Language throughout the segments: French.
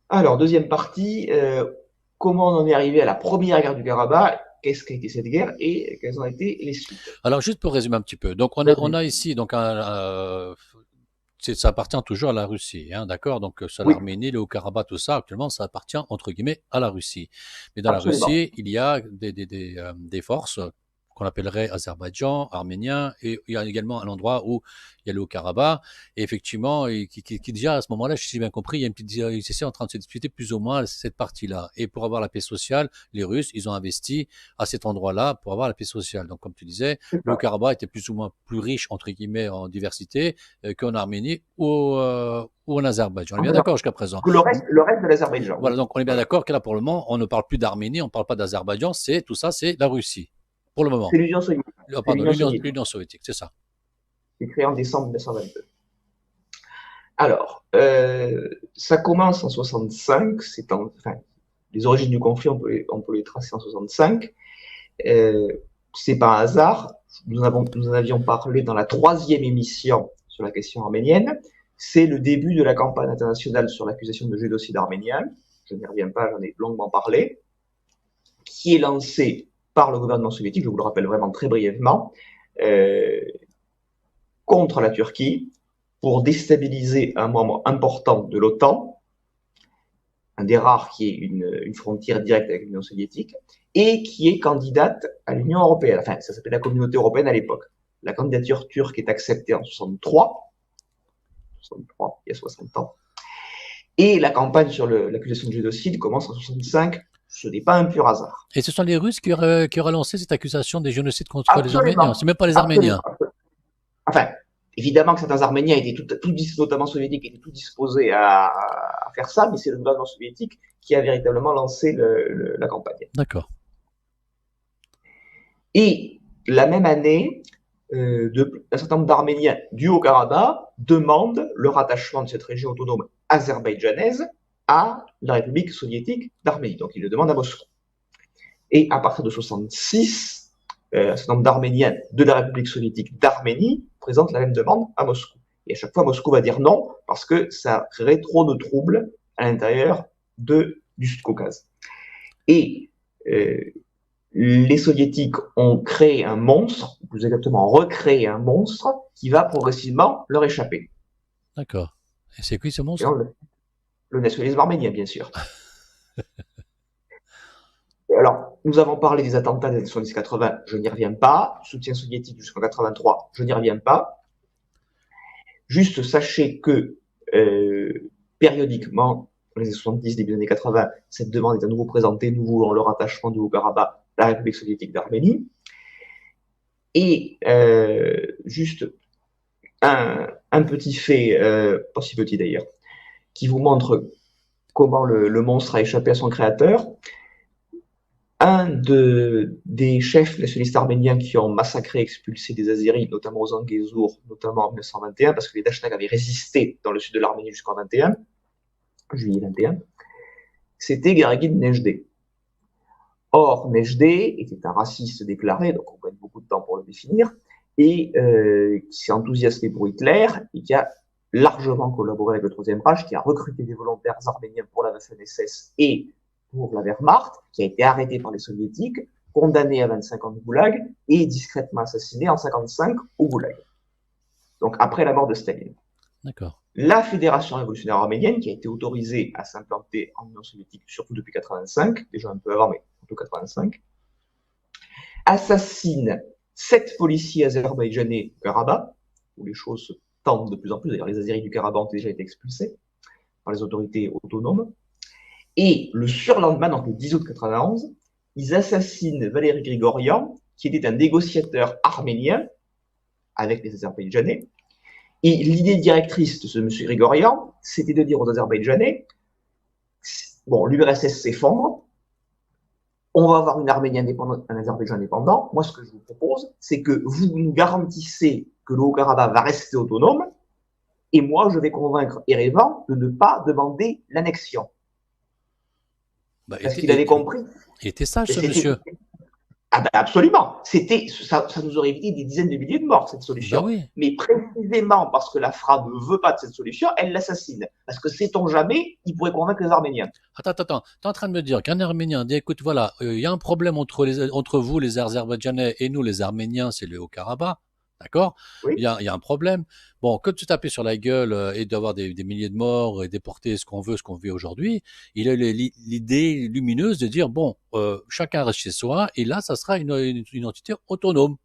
Alors, deuxième partie, comment on en est arrivé à la première guerre du Karabakh, qu'est-ce qu'a été cette guerre et quelles ont été les suites. Alors, juste pour résumer un petit peu. Donc, on Vas-y. a ici, donc, ça appartient toujours à la Russie, hein, d'accord. Donc, c'est Oui, l'Arménie, le Haut-Karabakh, tout ça, actuellement, ça appartient, entre guillemets, à la Russie. Mais dans la absolument. Russie, il y a des forces qu'on appellerait Azerbaïdjan, arménien, et il y a également un endroit où il y a le Haut-Karabakh, et effectivement, qui déjà, à ce moment-là, je suis bien compris, il y a une petite, ils étaient en train de se disputer plus ou moins cette partie-là. Et pour avoir la paix sociale, les Russes, ils ont investi à cet endroit-là pour avoir la paix sociale. Donc, comme tu disais, C'est le ça. Haut-Karabakh était plus ou moins plus riche, entre guillemets, en diversité, qu'en Arménie ou en Azerbaïdjan. On est bien Absolument. d'accord jusqu'à présent. Que le reste de l'Azerbaïdjan, Voilà, oui. donc on est bien Voilà. d'accord que là, pour le moment, on ne parle plus d'Arménie, on ne parle pas d'Azerbaïdjan, c'est tout ça, c'est la Russie. Pour le moment. C'est l'Union soviétique. C'est Pardon, l'Union soviétique. l'Union soviétique, c'est ça. C'est créé en décembre 1922. Alors, ça commence en 65. Enfin, les origines du conflit, on peut les tracer en 65. Euh, c'est pas un hasard. Nous en avions parlé dans la troisième émission sur la question arménienne. C'est le début de la campagne internationale sur l'accusation de génocide arménien. Je n'y reviens pas, j'en ai longuement parlé, qui est lancée par le gouvernement soviétique, je vous le rappelle vraiment très brièvement, euh, contre la Turquie pour déstabiliser un membre important de l'OTAN, un des rares qui ait une frontière directe avec l'Union soviétique, et qui est candidate à l'Union européenne. Enfin, ça s'appelait la Communauté européenne à l'époque. La candidature turque est acceptée en 63, il y a 60 ans, et la campagne sur l'accusation de génocide commence en 65. Ce n'est pas un pur hasard. Et ce sont les Russes qui auraient lancé cette accusation des génocides contre les Arméniens. Absolument, C'est même pas les absolument. Arméniens. Enfin, évidemment que certains Arméniens étaient notamment soviétiques, étaient tout disposés à faire ça, mais c'est le gouvernement soviétique qui a véritablement lancé la campagne. D'accord. Et la même année, un certain nombre d'Arméniens du Haut-Karabakh demandent le rattachement de cette région autonome azerbaïdjanaise à la République soviétique d'Arménie. Donc ils le demandent à Moscou. Et à partir de 66, un certain nombre d'Arméniens de la République soviétique d'Arménie présentent la même demande à Moscou. Et à chaque fois, Moscou va dire non, parce que ça créerait trop de troubles à l'intérieur du Sud-Caucase. Et les soviétiques ont créé un monstre, ou plus exactement recréé un monstre, qui va progressivement leur échapper. D'accord. Et c'est qui ce Et monstre? le nationalisme arménien, bien sûr. Alors, nous avons parlé des attentats des années 70-80, je n'y reviens pas. Soutien soviétique jusqu'en 83, je n'y reviens pas. Juste sachez que périodiquement, dans les années 70, début des années 80, cette demande est à nouveau présentée. Nous voulons le rattachement du Haut-Karabakh à la République soviétique d'Arménie. Et juste un petit fait, pas si petit d'ailleurs, qui vous montre comment le monstre a échappé à son créateur. Des chefs nationalistes arméniens qui ont massacré, expulsé des Azéris, notamment aux Zangezur, notamment en 1921, parce que les Dachnak avaient résisté dans le sud de l'Arménie jusqu'en 21, juillet 21, c'était Garagin Nejdeh. Or, Nejdeh était un raciste déclaré, donc on va mettre beaucoup de temps pour le définir, et qui s'est enthousiasmé pour Hitler, et qui a largement collaboré avec le Troisième Reich, qui a recruté des volontaires arméniens pour la Waffen-SS et pour la Wehrmacht, qui a été arrêté par les soviétiques, condamné à 25 ans de goulag et discrètement assassiné en 55 au goulag. Donc après la mort de Staline. D'accord. La Fédération révolutionnaire arménienne, qui a été autorisée à s'implanter en Union soviétique, surtout depuis 85, déjà un peu avant, mais surtout 85, assassine 7 policiers azerbaïdjanais au Karabakh, où les choses se tendent de plus en plus. D'ailleurs, les Azéris du Karabakh ont déjà été expulsés par les autorités autonomes. Et le surlendemain, donc le 10 août 91, ils assassinent Valéry Grigorian, qui était un négociateur arménien avec les Azerbaïdjanais. Et l'idée directrice de ce monsieur Grigorian, c'était de dire aux Azerbaïdjanais, bon, l'URSS s'effondre, on va avoir une Arménie indépendante, un Azerbaïdjan indépendant. Moi, ce que je vous propose, c'est que vous nous garantissez que le Haut-Karabakh va rester autonome, et moi, je vais convaincre Erevan de ne pas demander l'annexion. Bah, Parce qu'il avait compris. il était sage, Et ce c'était monsieur. Ah ben absolument. Ça nous aurait évité des dizaines de milliers de morts, cette Ben solution. oui. Mais précisément parce que la FRA ne veut pas de cette solution, elle l'assassine. Parce que sait-on jamais, il pourrait convaincre les Arméniens. Attends. T'es en train de me dire qu'un Arménien dit, écoute, voilà, il y a un problème entre vous, les Azerbaïdjanais, et nous, les Arméniens, c'est le Haut-Karabakh. D'accord? Oui, Il y a un problème. Bon, que de se taper sur la gueule et d'avoir des milliers de morts et déporter ce qu'on veut, ce qu'on vit aujourd'hui, il a eu l'idée lumineuse de dire, bon, chacun reste chez soi, et là, ça sera une entité autonome.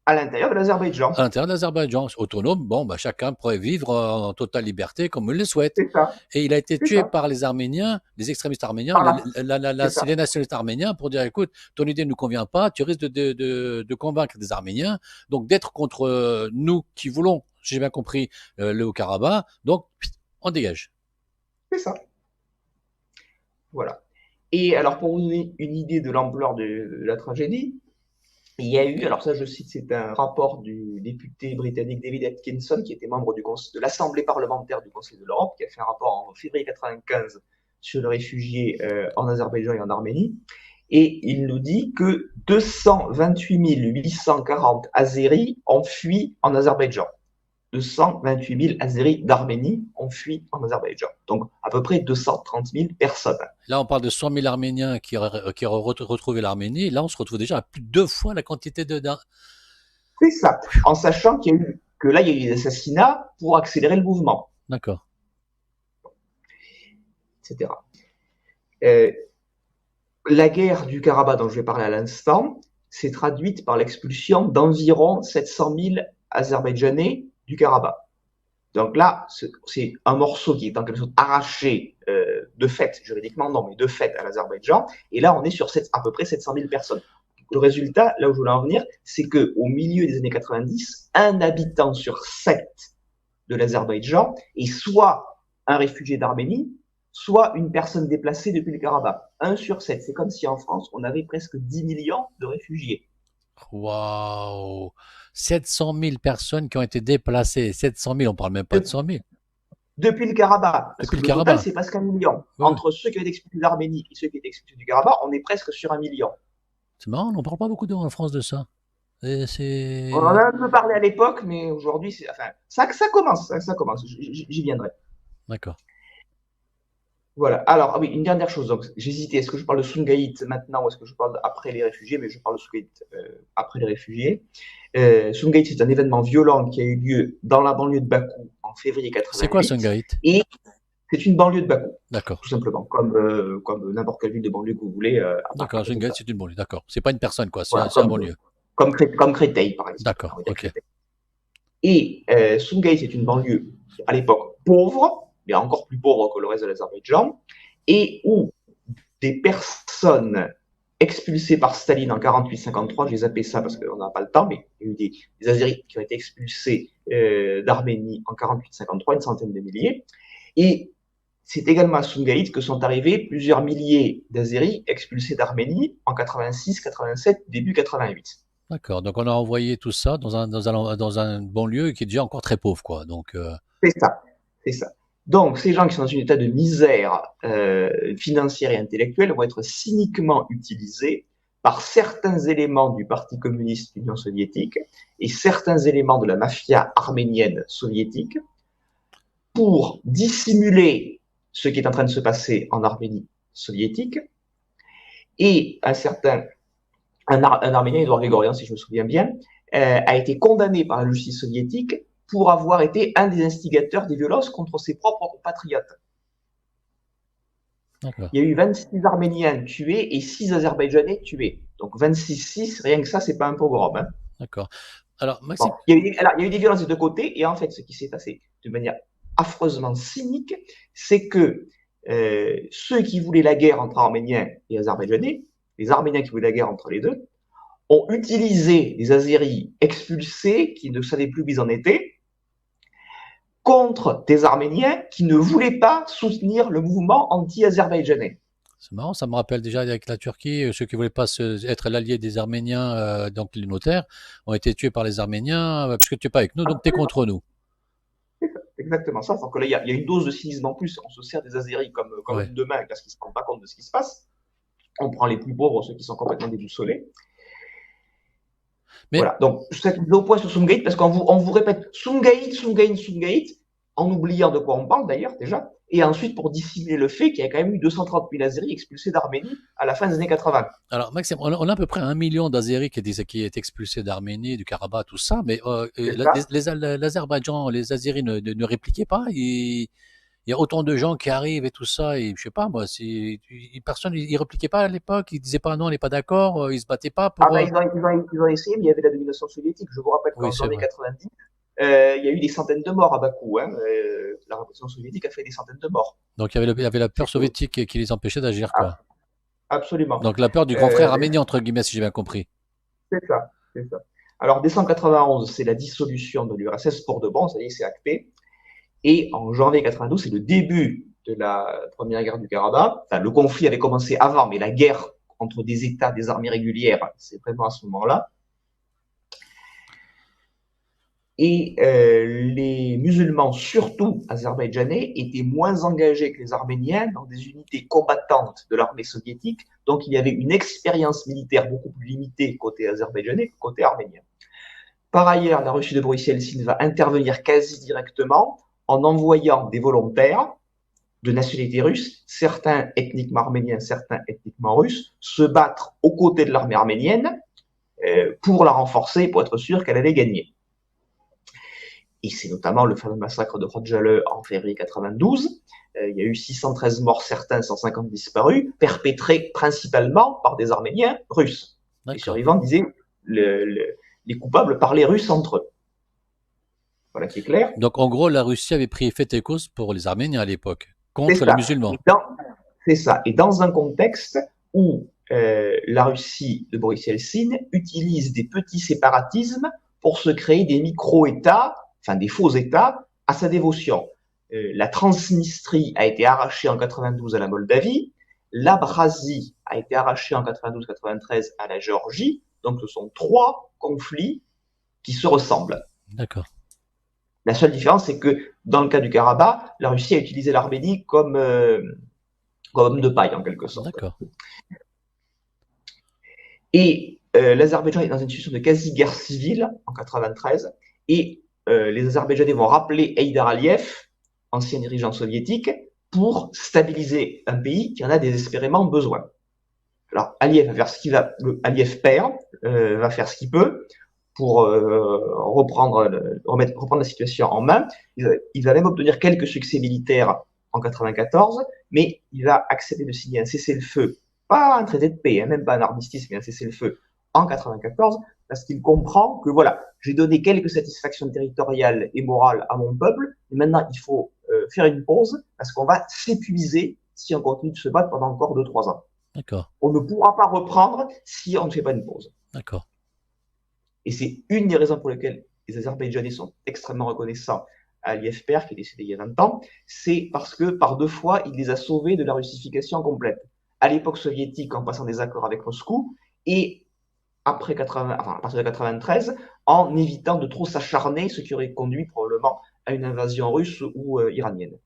à l'intérieur de l'Azerbaïdjan. À l'intérieur de l'Azerbaïdjan, autonome, bon, bah, chacun pourrait vivre en totale liberté comme il le souhaite. C'est ça. Et il a été C'est tué ça. par les Arméniens, les extrémistes arméniens, Par c'est ça. les nationalistes arméniens pour dire, écoute, ton idée ne nous convient pas, tu risques de convaincre des Arméniens, donc d'être contre nous qui voulons, si j'ai bien compris, le Haut-Karabakh, donc on dégage. C'est ça. Voilà. Et alors, pour vous donner une idée de l'ampleur de la tragédie, il y a eu, alors ça je cite, c'est un rapport du député britannique David Atkinson, qui était membre de l'Assemblée parlementaire du Conseil de l'Europe, qui a fait un rapport en février 1995 sur les réfugiés en Azerbaïdjan et en Arménie. Et il nous dit que 228 840 Azéris ont fui en Azerbaïdjan. 228 000 Azéris d'Arménie ont fui en Azerbaïdjan. Donc à peu près 230 000 personnes. Là, on parle de 100 000 Arméniens qui auraient retrouvé l'Arménie. Là, on se retrouve déjà à plus de 2 fois la quantité de. C'est ça. En sachant que là, il y a eu des assassinats pour accélérer le mouvement, D'accord. etc. La guerre du Karabakh dont je vais parler à l'instant s'est traduite par l'expulsion d'environ 700 000 Azerbaïdjanais du Karabakh. Donc là, c'est un morceau qui est en quelque sorte arraché de fait, juridiquement non, mais de fait à l'Azerbaïdjan. Et là, on est sur à peu près 700 000 personnes. Le résultat, là où je voulais en venir, c'est qu'au milieu des années 90, un habitant sur 7 de l'Azerbaïdjan est soit un réfugié d'Arménie, soit une personne déplacée depuis le Karabakh. 1 sur 7. C'est comme si en France, on avait presque 10 millions de réfugiés. Waouh! 700 000 personnes qui ont été déplacées. 700 000, on parle même pas de 100 000. Depuis le Karabakh. Parce Depuis que le le total, Karabakh. c'est presque 1 million. Oui, oui. Entre ceux qui ont été expulsés d'Arménie et ceux qui ont été expulsés du Karabakh, on est presque sur 1 million. C'est marrant, on n'en parle pas beaucoup en France de ça. Et On en c'est. a un peu parlé à l'époque, mais aujourd'hui, enfin, ça commence, ça commence. J'y viendrai. D'accord. Voilà. Alors, ah oui, une dernière chose. Donc, j'hésitais. Est-ce que je parle de Sumgait maintenant ou est-ce que je parle après les réfugiés? Mais je parle de Sumgait après les réfugiés. Sumgait, c'est un événement violent qui a eu lieu dans la banlieue de Bakou en février C'est quoi 88. Sungait? Et c'est une banlieue de Bakou, D'accord. tout simplement, comme n'importe quelle ville de banlieue que vous voulez. D'accord, Sungait, c'est une banlieue. D'accord. C'est pas une personne, quoi. Voilà, C'est un banlieue. comme Créteil, par exemple. D'accord. Ok. Et Sumgait, c'est une banlieue à l'époque pauvre, mais encore plus pauvre que le reste de l'Azerbaïdjan, et où des personnes expulsées par Staline en 48-53, j'ai zappé ça parce qu'on n'a pas le temps, mais il y a eu des Azéris qui ont été expulsés d'Arménie en 48-53, une centaine de milliers. Et c'est également à Sumgait que sont arrivés plusieurs milliers d'Azéris expulsés d'Arménie en 86, 87, début 88. D'accord. Donc on a envoyé tout ça dans un banlieue qui est déjà encore très pauvre, quoi. Donc C'est ça, c'est ça. Donc, ces gens qui sont dans un état de misère financière et intellectuelle vont être cyniquement utilisés par certains éléments du Parti communiste de l'Union soviétique et certains éléments de la mafia arménienne soviétique pour dissimuler ce qui est en train de se passer en Arménie soviétique. Et un Arménien, Edouard Grégorian, si je me souviens bien, a été condamné par la justice soviétique pour avoir été un des instigateurs des violences contre ses propres compatriotes. d'accord. Il y a eu 26 Arméniens tués et 6 Azerbaïdjanais tués. Donc 26-6, rien que ça, c'est pas un pogrom. Hein. D'accord. Alors Maxime. Bon, il y a eu des violences des deux côtés, et en fait, ce qui s'est passé de manière affreusement cynique, c'est que ceux qui voulaient la guerre entre Arméniens et Azerbaïdjanais, les Arméniens qui voulaient la guerre entre les deux, ont utilisé les Azéris expulsés qui ne savaient plus où ils en étaient contre des Arméniens qui ne voulaient pas soutenir le mouvement anti-azerbaïdjanais. C'est marrant, ça me rappelle déjà avec la Turquie, ceux qui voulaient pas être l'allié des Arméniens, donc les notaires, ont été tués par les Arméniens, parce que tu n'es pas avec nous, donc tu es contre nous. C'est exactement ça. Donc là, il y a une dose de cynisme en plus. On se sert des Azéris comme Ouais. une de main parce qu'ils ne se rendent pas compte de ce qui se passe. On prend les plus pauvres, ceux qui sont complètement déboussolés. Mais Voilà. Donc, cette mise au point sur Sumgait, parce qu'on vous répète Sumgait, Sumgait, Sumgait, en oubliant de quoi on parle d'ailleurs déjà, et ensuite pour dissimuler le fait qu'il y a quand même eu 230 000 Azéris expulsés d'Arménie à la fin des années 80. alors, Maxime, on a à peu près 1 million d'Azéris qui est expulsés d'Arménie, du Karabakh, tout ça, mais C'est ça? l'Azerbaïdjan, les Azéris ne répliquaient pas. Il y a autant de gens qui arrivent et tout ça, et je sais pas, moi, personne, ils répliquaient pas à l'époque, ils disaient pas non, on n'est pas d'accord, ils se battaient pas Ah pour. ben, ils ont essayé, mais il y avait la domination soviétique. Je vous rappelle Oui, qu'en c'est janvier vrai. 90, il y a eu des centaines de morts à Bakou. Hein. La répression soviétique a fait des centaines de morts. Donc il y avait la peur C'est que- soviétique qui les empêchait d'agir, quoi. ah, absolument. Donc la peur du grand frère Les arménien, entre guillemets, si j'ai bien compris. C'est ça, c'est ça. Alors, décembre 91, c'est la dissolution de l'URSS pour de bon, ça y est, c'est acté. Et en janvier 92, c'est le début de la première guerre du Karabakh. Enfin, le conflit avait commencé avant, mais la guerre entre des États, des armées régulières, c'est vraiment à ce moment-là. Et les musulmans, surtout azerbaïdjanais, étaient moins engagés que les Arméniens dans des unités combattantes de l'armée soviétique. Donc, il y avait une expérience militaire beaucoup plus limitée côté azerbaïdjanais que côté arménien. Par ailleurs, la Russie de Boris Yeltsin va intervenir quasi directement en envoyant des volontaires de nationalité russe, certains ethniquement arméniens, certains ethniquement russes, se battre aux côtés de l'armée arménienne pour la renforcer, pour être sûr qu'elle allait gagner. Et c'est notamment le fameux massacre de Rojale en février 92. Il y a eu 613 morts, certains 150 disparus, perpétrés principalement par des Arméniens russes. Les D'accord. survivants disaient les coupables parlaient russe entre eux. Voilà qui est clair. Donc en gros, la Russie avait pris fait et cause pour les Arméniens à l'époque, C'est contre les ça. musulmans. C'est ça. Et dans un contexte où la Russie de Boris Yeltsin utilise des petits séparatismes pour se créer des micro-États, enfin des faux États, à sa dévotion. La Transnistrie a été arrachée en 92 à la Moldavie, l'Abkhazie a été arrachée en 92-93 à la Géorgie. Donc ce sont trois conflits qui se ressemblent. D'accord. La seule différence, c'est que dans le cas du Karabakh, la Russie a utilisé l'Arménie comme homme de paille, en quelque sorte. D'accord. Et l'Azerbaïdjan est dans une situation de quasi-guerre civile en 93, et les Azerbaïdjanais vont rappeler Heydar Aliyev, ancien dirigeant soviétique, pour stabiliser un pays qui en a désespérément besoin. Alors Aliyev va faire ce qu'il va, Aliyev père va faire ce qu'il peut pour reprendre la situation en main. Il va même obtenir quelques succès militaires en 94, mais il va accepter de signer un cessez-le-feu, pas un traité de paix, hein, même pas un armistice, mais un cessez-le-feu en 94, parce qu'il comprend que voilà, j'ai donné quelques satisfactions territoriales et morales à mon peuple, et maintenant il faut faire une pause, parce qu'on va s'épuiser si on continue de se battre pendant encore 2-3 ans. D'accord. On ne pourra pas reprendre si on ne fait pas une pause. D'accord. Et c'est une des raisons pour lesquelles les Azerbaïdjanais sont extrêmement reconnaissants à Aliyev Père, qui est décédé il y a 20 ans, c'est parce que par 2 fois, il les a sauvés de la russification complète. À l'époque soviétique, en passant des accords avec Moscou, et après 80, enfin, à partir de 93, en évitant de trop s'acharner, ce qui aurait conduit probablement à une invasion russe ou iranienne.